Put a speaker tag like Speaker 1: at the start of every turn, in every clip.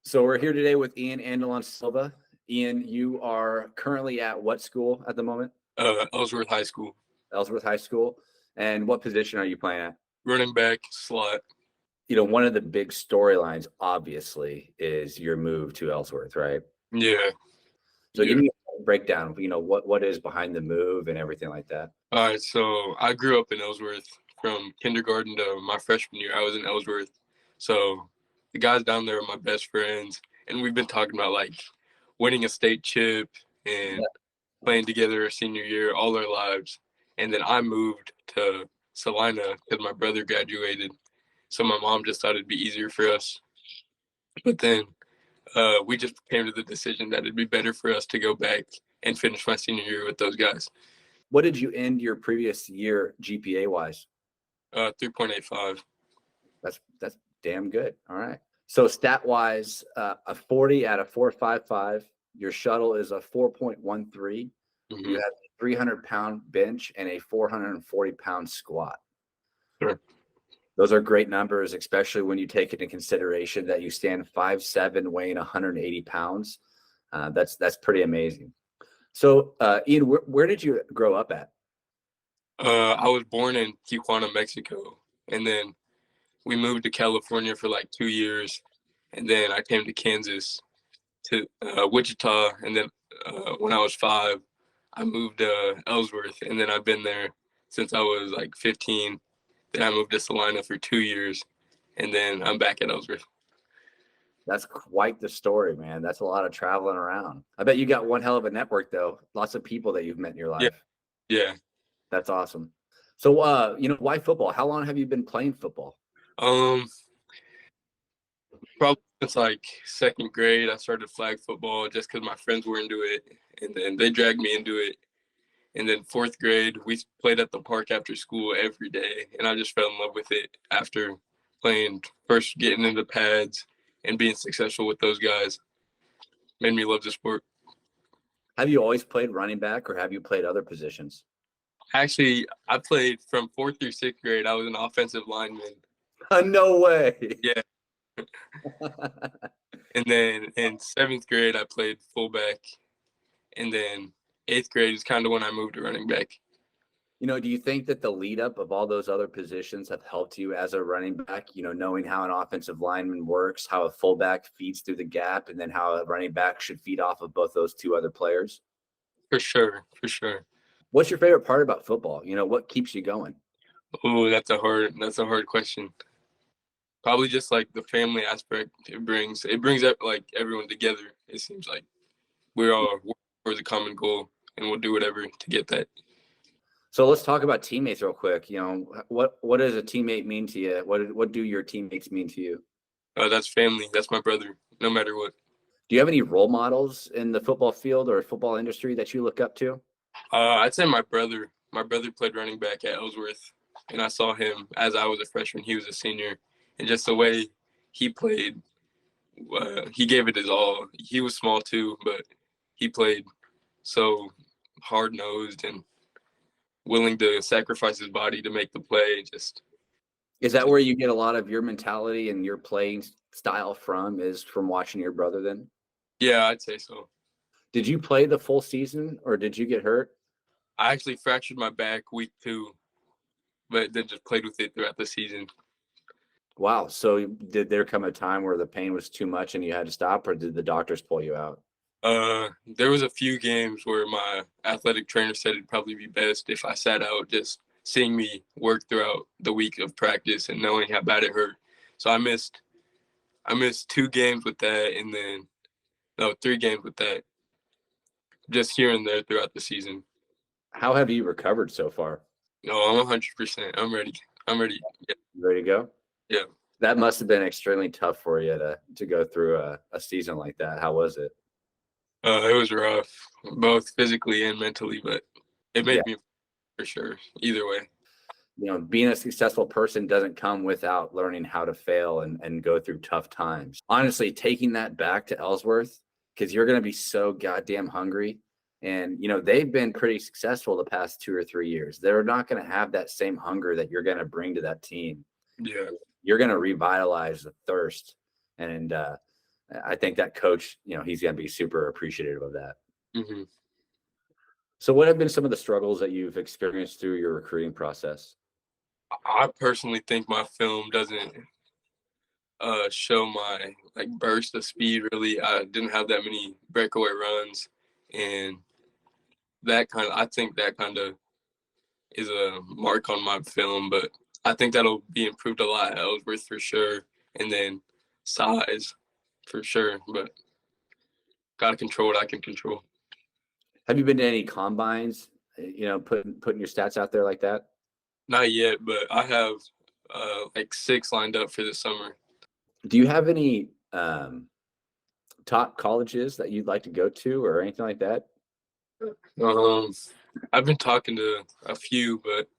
Speaker 1: So we're here today with Ian Andalon-Silva. Ian, you are currently at what school at the moment?
Speaker 2: Ellsworth High School.
Speaker 1: Ellsworth High School. And what position are you playing at?
Speaker 2: Running back, slot.
Speaker 1: One of the big storylines, obviously, is your move to Ellsworth, right?
Speaker 2: Yeah.
Speaker 1: So give me a breakdown, what is behind the move and everything like that.
Speaker 2: All right, so I grew up in Ellsworth from kindergarten to my freshman year. I was in Ellsworth. So the guys down there are my best friends, and we've been talking about like winning a state chip and playing together our senior year all our lives. And then I moved to Salina because my brother graduated. So my mom just thought it'd be easier for us. But then we just came to the decision that it'd be better for us to go back and finish my senior year with those guys.
Speaker 1: What did you end your previous year GPA wise?
Speaker 2: 3.85.
Speaker 1: That's damn good. All right. So stat wise, a 40 at a 4.55. Your shuttle is a 4.13.
Speaker 2: Mm-hmm.
Speaker 1: You have a 300-pound bench and a 440-pound squat.
Speaker 2: Sure.
Speaker 1: Those are great numbers, especially when you take into consideration that you stand 5'7", weighing 180 pounds. That's pretty amazing. So, Ian, where did you grow up at?
Speaker 2: I was born in Tijuana, Mexico, and then we moved to California for like 2 years, and then I came to Kansas, to Wichita, and then when I was 5, I moved to Ellsworth, and then I've been there since I was like 15. Then I moved to Salina for 2 years, and then I'm back at Ellsworth.
Speaker 1: That's quite the story, man. That's a lot of traveling around. I bet you got one hell of a network, though. Lots of people that you've met in your life.
Speaker 2: Yeah.
Speaker 1: That's awesome. So, why football? How long have you been playing football?
Speaker 2: Probably since like second grade, I started flag football just because my friends were into it, and then they dragged me into it. And then fourth grade, we played at the park after school every day, and I just fell in love with it after playing, first getting into pads and being successful with those guys. Made me love the sport.
Speaker 1: Have you always played running back, or have you played other positions?
Speaker 2: Actually, I played from 4th through 6th grade. I was an offensive lineman.
Speaker 1: No way.
Speaker 2: Yeah. And then in 7th grade, I played fullback. And then 8th grade is kind of when I moved to running back.
Speaker 1: Do you think that the lead up of all those other positions have helped you as a running back, knowing how an offensive lineman works, how a fullback feeds through the gap, and then how a running back should feed off of both those two other players?
Speaker 2: For sure.
Speaker 1: What's your favorite part about football? What keeps you going?
Speaker 2: Oh, that's a hard question. Probably just like the family aspect it brings like everyone together. It seems like we're all working towards a common goal, and we'll do whatever to get that.
Speaker 1: So let's talk about teammates real quick. What does a teammate mean to you? What do your teammates mean to you?
Speaker 2: That's family. That's my brother, no matter what.
Speaker 1: Do you have any role models in the football field or football industry that you look up to?
Speaker 2: I'd say my brother. My brother played running back at Ellsworth, and I saw him as I was a freshman. He was a senior, and just the way he played, he gave it his all. He was small too, but he played so hard-nosed and willing to sacrifice his body to make the play.
Speaker 1: Is that where you get a lot of your mentality and your playing style from, is from watching your brother then?
Speaker 2: Yeah, I'd say so.
Speaker 1: Did you play the full season, or did you get hurt?
Speaker 2: I actually fractured my back week 2, but then just played with it throughout the season.
Speaker 1: Wow. So did there come a time where the pain was too much and you had to stop, or did the doctors pull you out?
Speaker 2: There was a few games where my athletic trainer said it'd probably be best if I sat out, just seeing me work throughout the week of practice and knowing how bad it hurt. So I missed 2 games with that, and then 3 games with that, just here and there throughout the season.
Speaker 1: How have you recovered so far?
Speaker 2: No, I'm 100%. I'm ready. Yeah.
Speaker 1: Ready to go?
Speaker 2: Yeah.
Speaker 1: That must have been extremely tough for you to go through a season like that. How was it?
Speaker 2: It was rough, both physically and mentally, but it made me for sure. Either way.
Speaker 1: Being a successful person doesn't come without learning how to fail and go through tough times. Honestly, taking that back to Ellsworth, because you're going to be so goddamn hungry. And, they've been pretty successful the past 2 or 3 years. They're not going to have that same hunger that you're going to bring to that team.
Speaker 2: Yeah.
Speaker 1: You're going to revitalize the thirst. And I think that coach, he's going to be super appreciative of that.
Speaker 2: Hmm.
Speaker 1: So what have been some of the struggles that you've experienced through your recruiting process?
Speaker 2: I personally think my film doesn't show my like burst of speed really. I didn't have that many breakaway runs, and I think that kind of is a mark on my film, but I think that'll be improved a lot at Ellsworth for sure. And then size for sure, but gotta control what I can control.
Speaker 1: Have you been to any combines, putting your stats out there like that?
Speaker 2: Not yet, but I have like 6 lined up for this summer.
Speaker 1: Do you have any top colleges that you'd like to go to or anything like that?
Speaker 2: I've been talking to a few, but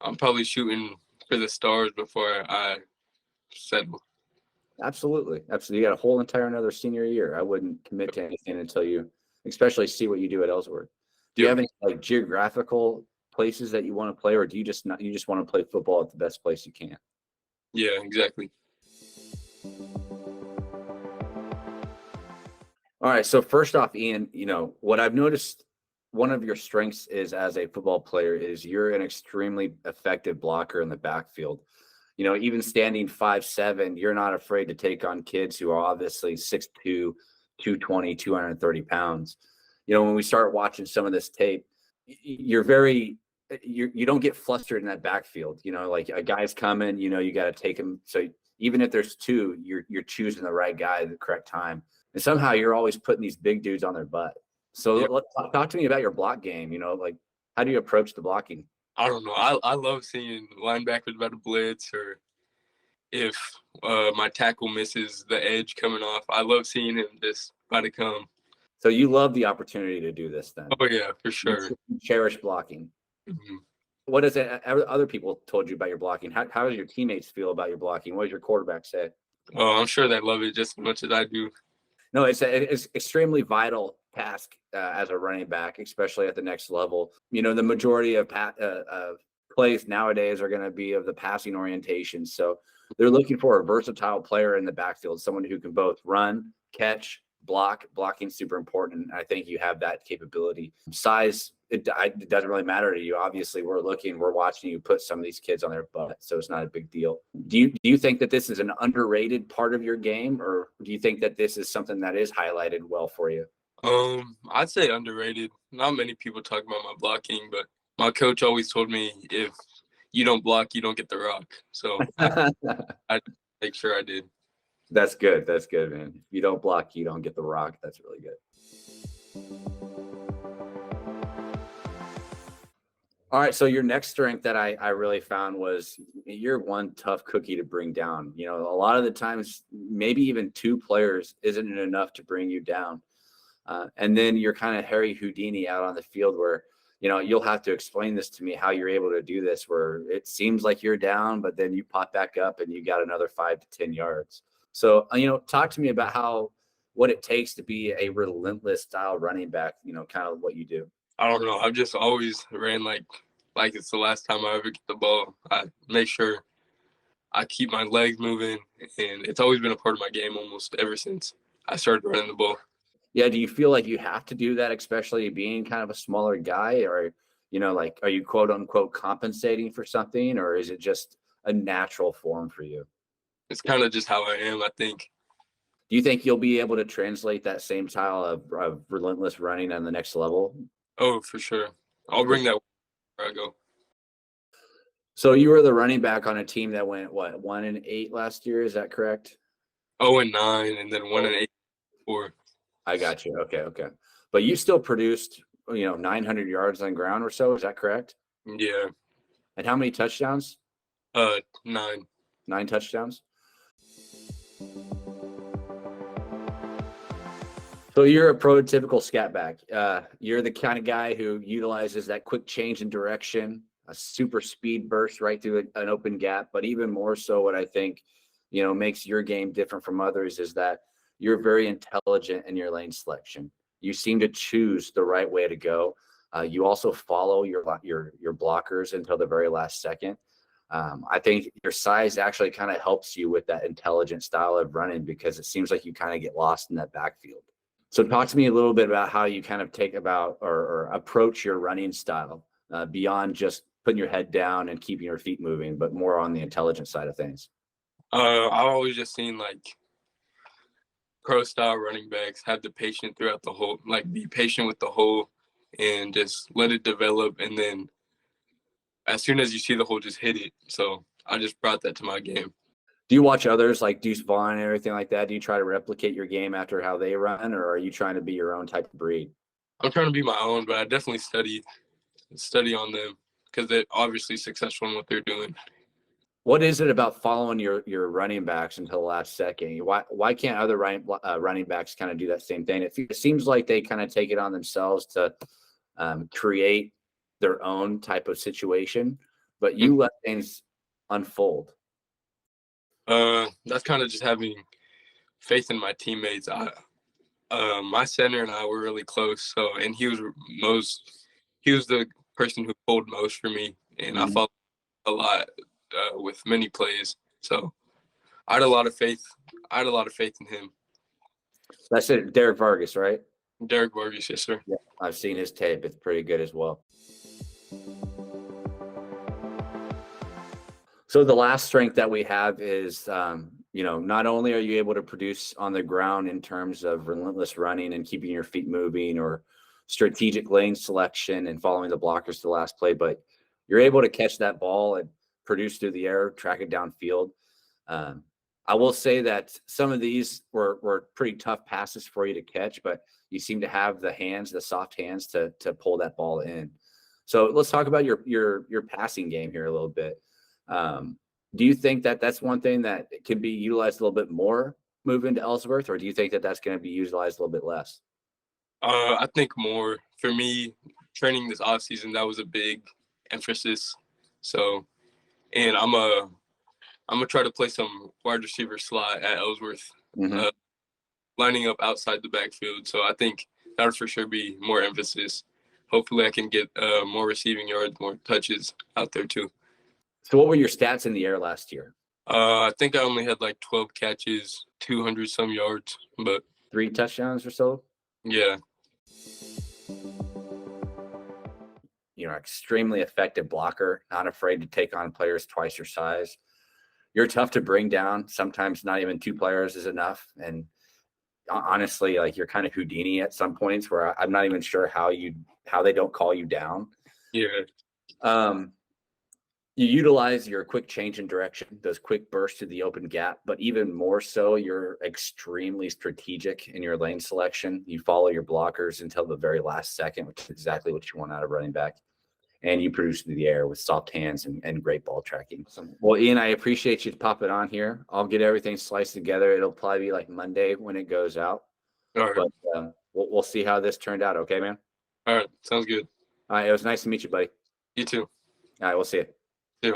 Speaker 2: I'm probably shooting for the stars before I settle.
Speaker 1: Absolutely. Absolutely. You got a whole entire another senior year. I wouldn't commit to anything until you especially see what you do at Ellsworth. Do you
Speaker 2: Yep.
Speaker 1: have any like geographical places that you want to play, or do you just want to play football at the best place you can?
Speaker 2: Yeah, exactly.
Speaker 1: All right. So first off, Ian, what I've noticed, one of your strengths is as a football player is you're an extremely effective blocker in the backfield. Even standing 5'7", you're not afraid to take on kids who are obviously 6'2", 220, 230 pounds. When we start watching some of this tape, you don't get flustered in that backfield. Like a guy's coming, you got to take him. So even if there's two, you're choosing the right guy at the correct time. And somehow you're always putting these big dudes on their butt. So
Speaker 2: Yep.
Speaker 1: talk to me about your block game. Like how do you approach the blocking?
Speaker 2: I don't know. I love seeing linebackers about to blitz, or if my tackle misses the edge coming off. I love seeing him just about to come.
Speaker 1: So you love the opportunity to do this then.
Speaker 2: Oh yeah, for
Speaker 1: You
Speaker 2: sure.
Speaker 1: cherish blocking.
Speaker 2: Hmm.
Speaker 1: What does other people told you about your blocking? How does your teammates feel about your blocking? What does your quarterback say?
Speaker 2: Oh, I'm sure they love it just as much as I do.
Speaker 1: No, it's extremely vital task as a running back, especially at the next level. The majority of plays nowadays are going to be of the passing orientation. So they're looking for a versatile player in the backfield, someone who can both run, catch, block. Blocking super important. I think you have that capability. Size, it doesn't really matter to you. Obviously, we're watching you put some of these kids on their butt, so it's not a big deal. Do you think that this is an underrated part of your game, or do you think that this is something that is highlighted well for you?
Speaker 2: I'd say underrated. Not many people talk about my blocking, but my coach always told me if you don't block, you don't get the rock. So I make sure I did.
Speaker 1: That's good. That's good, man. If you don't block, you don't get the rock. That's really good. All right. So your next strength that I really found was you're one tough cookie to bring down. A lot of the times, maybe even two players isn't enough to bring you down. And then you're kind of Harry Houdini out on the field where, you'll have to explain this to me, how you're able to do this, where it seems like you're down, but then you pop back up and you got another 5 to 10 yards. So, talk to me about what it takes to be a relentless style running back, kind of what you do.
Speaker 2: I don't know. I've just always ran like it's the last time I ever get the ball. I make sure I keep my legs moving, and it's always been a part of my game almost ever since I started running the ball.
Speaker 1: Yeah. Do you feel like you have to do that, especially being kind of a smaller guy, or, like, are you quote unquote compensating for something, or is it just a natural form for you?
Speaker 2: It's kind of just how I am, I think.
Speaker 1: Do you think you'll be able to translate that same style of relentless running on the next level?
Speaker 2: Oh, for sure. I'll bring that where I go.
Speaker 1: So you were the running back on a team that went what 1-8 last year? Is that correct?
Speaker 2: 0-9, and then 1-8.
Speaker 1: I got you. Okay. But you still produced, 900 yards on ground or so. Is that correct?
Speaker 2: Yeah.
Speaker 1: And how many touchdowns?
Speaker 2: 9.
Speaker 1: 9 touchdowns. So you're a prototypical scat back. You're the kind of guy who utilizes that quick change in direction, a super speed burst right through an open gap. But even more so, what I think, makes your game different from others is that you're very intelligent in your lane selection. You seem to choose the right way to go. You also follow your blockers until the very last second. I think your size actually kind of helps you with that intelligent style of running because it seems like you kind of get lost in that backfield. So talk to me a little bit about how you kind of take about or approach your running style beyond just putting your head down and keeping your feet moving, but more on the intelligent side of things.
Speaker 2: I've always just seen like pro style running backs have the patience throughout the whole, like be patient with the hole and just let it develop. And then as soon as you see the hole, just hit it. So I just brought that to my game.
Speaker 1: Do you watch others like Deuce Vaughn and everything like that? Do you try to replicate your game after how they run, or are you trying to be your own type of breed?
Speaker 2: I'm trying to be my own, but I definitely study on them because they're obviously successful in what they're doing.
Speaker 1: What is it about following your running backs until the last second? Why can't other running backs kind of do that same thing? It seems like they kind of take it on themselves to create their own type of situation, but you let things unfold.
Speaker 2: That's kind of just having faith in my teammates. My center and I were really close, and he was the person who pulled most for me, and I followed a lot with many plays. So I had a lot of faith. I had a lot of faith in him.
Speaker 1: That's it, Derek Vargas, right?
Speaker 2: Derek Vargas, yes, sir.
Speaker 1: Yeah, I've seen his tape. It's pretty good as well. So the last strength that we have is, not only are you able to produce on the ground in terms of relentless running and keeping your feet moving or strategic lane selection and following the blockers to the last play, but you're able to catch that ball and produce through the air, track it downfield. I will say that some of these were pretty tough passes for you to catch, but you seem to have the soft hands to pull that ball in. So let's talk about your passing game here a little bit. Do you think that that's one thing that can be utilized a little bit more moving to Ellsworth, or do you think that that's going to be utilized a little bit less?
Speaker 2: I think more for me, training this off season, that was a big emphasis. So, and I'm gonna try to play some wide receiver slot at Ellsworth, lining up outside the backfield. So I think that would for sure be more emphasis. Hopefully, I can get more receiving yards, more touches out there too.
Speaker 1: So what were your stats in the air last year?
Speaker 2: I think I only had like 12 catches, 200 some yards, but
Speaker 1: 3 touchdowns or so?
Speaker 2: yeah.
Speaker 1: Extremely effective blocker, not afraid to take on players twice your size. You're tough to bring down. Sometimes not even 2 players is enough. And honestly, like you're kind of Houdini at some points where I'm not even sure how they don't call you down.
Speaker 2: Yeah.
Speaker 1: You utilize your quick change in direction, those quick bursts to the open gap, but even more so, you're extremely strategic in your lane selection. You follow your blockers until the very last second, which is exactly what you want out of running back. And you produce through the air with soft hands and great ball tracking. Well, Ian, I appreciate you popping on here. I'll get everything sliced together. It'll probably be like Monday when it goes out.
Speaker 2: All right.
Speaker 1: But we'll see how this turned out. Okay, man?
Speaker 2: All right. Sounds good.
Speaker 1: All right. It was nice to meet you, buddy.
Speaker 2: You too.
Speaker 1: All right. We'll see you.
Speaker 2: Yeah.